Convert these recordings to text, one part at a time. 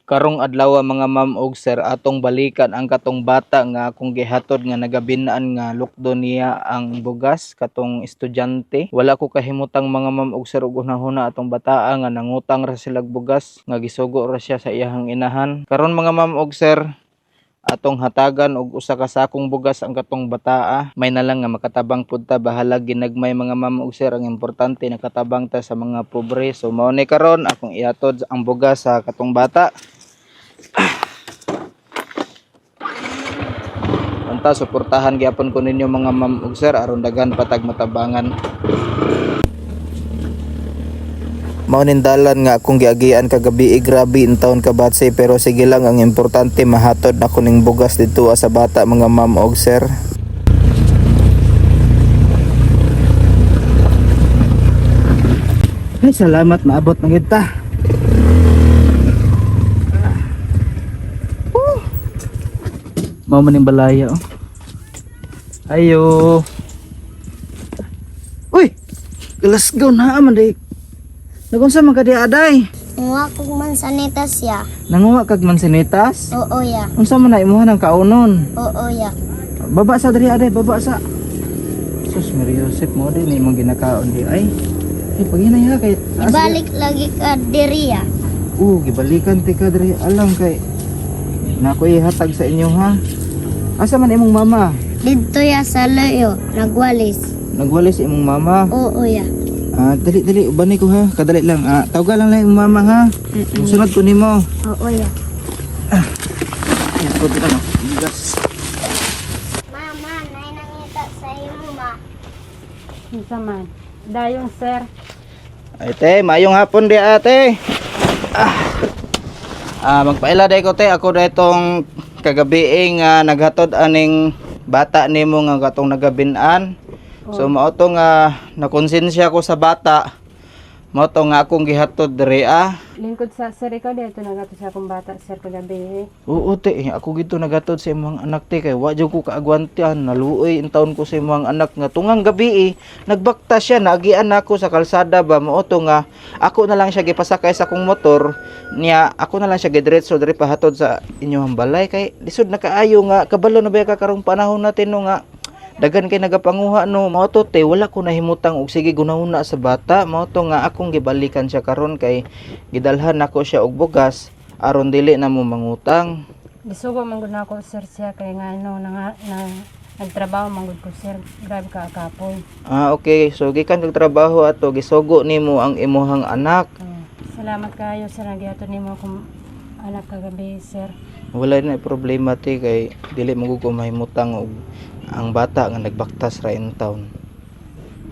Karong adlaw mga ma'am ug sir, atong balikan ang katong bata nga akong gihatod nga nagabinaan nga lukdo niya ang bugas katong estudyante. Wala ko kahimutang mga ma'am ug sir ug unahuna atong bataa nga nangutang ra sila bugas nga gisugo ra siya sa iyahang inahan. Karon mga ma'am ug sir, atong hatagan og usa ka sakong bugas ang katong bataa. May na lang nga makatabang pud ta, bahala ginagmay mga ma'am ug sir, ang importante nakatabang ta sa mga pobre. So mao ni karon akong ihatod ang bugas sa katong bata. Unta suportahan gyapon ko ninyo mga ma'am ug sir aron daghan patag matabangan. Mao nin dalan nga akong giagian kagabi, grabe in taon ka batsay, pero sige lang, ang importante mahatod na kuning bugas dito sa bata mga ma'am ug sir. Ay salamat, maabot na kita. Mao man ning balaya oh. Ayo. Uy, let's go na man day. Nagunsa man ka di aday? Nga kog mansanitas ya. Nanguha kag mansinitas? Oo ya. Unsa man na imuha ng kaunon? Oo ya. Baba sa diri aday, baba sa. Sus Mario Joseph mo din imong ginakaon di ay. Ay paghinay ha kay Ibalik lagi ka diri ya. Gibalikan ti ka diri, alam kay nako ihatag sa inyo ha. Asa man imong mama? Dito ya sa loyo, nagwalis. Nagwalis imong mama. Oo ya. Dali ubani ko ha, kadali lang. Tawagan lang imong mama ha. Sunod ko nimo. Oo ya. Ito na no. Bigas. Mama, nay nangita sa imo ma. Unsa man? Dayong sir. Ay te, mayong hapon di ate. Magpaila day ko te, ako day tong kagabi naghatod aning bata nimo nga katong nagabinan. So mao to nga nakonsensya ko sa bata. Mao to nga akong gihatod diri Lingkod sa sir, ikaw dito nagato sa akong bata sir kagabi. Oo te, ako gito nagatod sa imong anak te, kay wa jud ko kaagwantian, naluoy in taon ko sa imong anak nga tungang gabi nagbakta siya, naagian ako sa kalsada ba, mao to nga ako na lang siya gipasakay sa akong motor niya, ako na lang siya gidiretso diri pahatod sa inyong balay, kay lisod na kaayo nga kabalo na ba ka karong panahon natin no nga dagan kay nagapanguha no. Mao to te, wala ko nahimutang og sige gunahuna sa bata. Mao to nga akong gibalikan siya karon kay gidalhan nako siya og bugas aron dili na mo mangutang. Gisugo man gud nako sir siya kay nga nagtrabaho man gud ko sir. Grabe ka kapoy. Okay, so gikan kag trabaho ato gisugo nimo ang imuhang anak. Salamat kayo sir, nagihatod nimo akong anak kagabi sir. Wala na problema te, kay dili mo ko mahimutang og ang bata nga nagbaktas ra in town.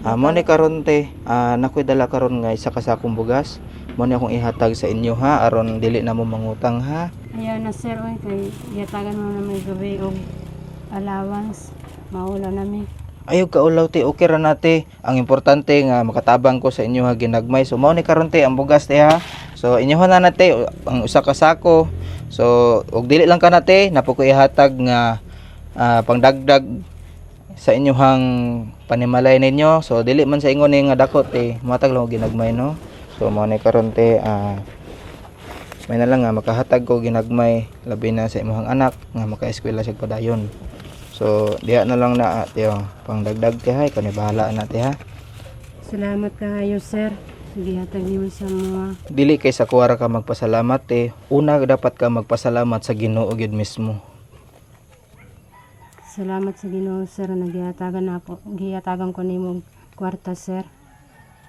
Mo ni karon te, nakoy dala karon nga isa ka sakong bugas. Mo ni akong ihatag sa inyo ha, aron dili na mo mangutang ha. Ayan na sir, oy kay yatagan mo na may gabi og allowance. Maula nami. Ayaw ka ulaw te, okay ra nate. Ang importante nga makatabang ko sa inyo ha ginagmay. So mao ni karon te ang bugas te ha. So inyohon na nate ang usa ka sako. So og dili lang ka nate, napo ko ihatag nga pangdagdag sa inyong panimalay ninyo. So dili man sa ingon ni nga dakot matag lang ginagmay no. So mao ni karon te may na lang nga makahatag ko ginagmay labi na sa imong anak nga maka-eskwela siya padayon. So diha na lang na ate pangdagdag te hay kani bahala na te ha. Salamat kayo sir. Gihatag nimo sa mga Dili kay sa kuwara ka magpasalamat te. Una dapat ka magpasalamat sa Ginoo gyud mismo. salamat sa Ginoo sir, gihatagan ko nimo kwarta sir.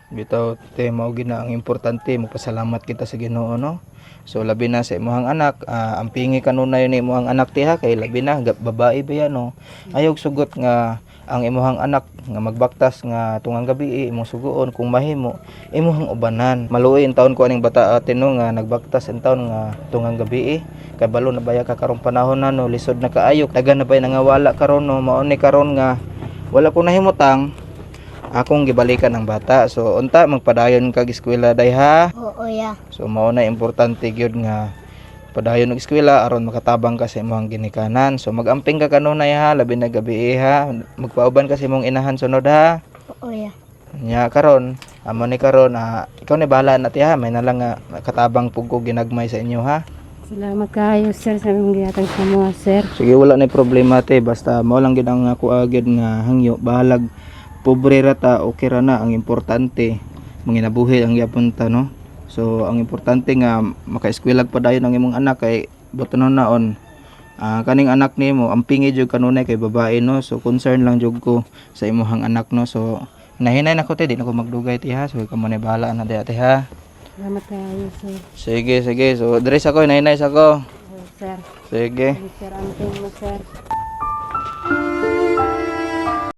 Bitaw te, mao gina ang importante, magpasalamat kita sa Ginoo no. So labi na sa imong anak, ang pingi kanunay ni imong anak ti ha, kay labi na babae ba yan no. Ayog sugot nga ang imong anak nga magbaktas nga tungang gabi imong suguon kung mahimo imong ubanan. Maluoy in taon ko aning bata atin no nga nagbaktas in taon nga tungang gabi kay balo na baya ka karong panahon na no, lisod na kaayo, dagan na bay nangawala karon no. Mao ni karon nga wala ko nahimutang akong gibalikan ang bata. So unta magpadayon kag eskwela day ha. Oo ya. So mao na importante gyud nga padayon og eskwela aron makatabang ka sa imong ginikanan. So magamping ka kanunay ha, labi na gabi ha. Magpauban ka sa imong inahan sunod ha. Oo ya. Nya karon, amo ni karon ikaw ni bahala na ti ha, may na lang nga katabang pug ko ginagmay sa inyo ha. Salamat kayo sir sa imong gihatag sa mga sir. Sige, wala na problema te, basta mao lang gid ang ako agad nga hangyo, bahalag pobre ra ta okay ra na, ang importante manginabuhi ang gyapon ta no. So ang importante nga maka-eskwela pa dayon ang imong anak kay buton naon. Kaning anak nimo ang pingi jud kanunay kay babae no. So concern lang jud ko sa imong anak no. So hinahinay na ko te, di na ko magdugay ti ha. So kamo na bahala na di ate ha. Salamat kayo sir. Sige, sige. So dress ako, hinahinay ako. Sir. Sige. Sir, ang mo sir.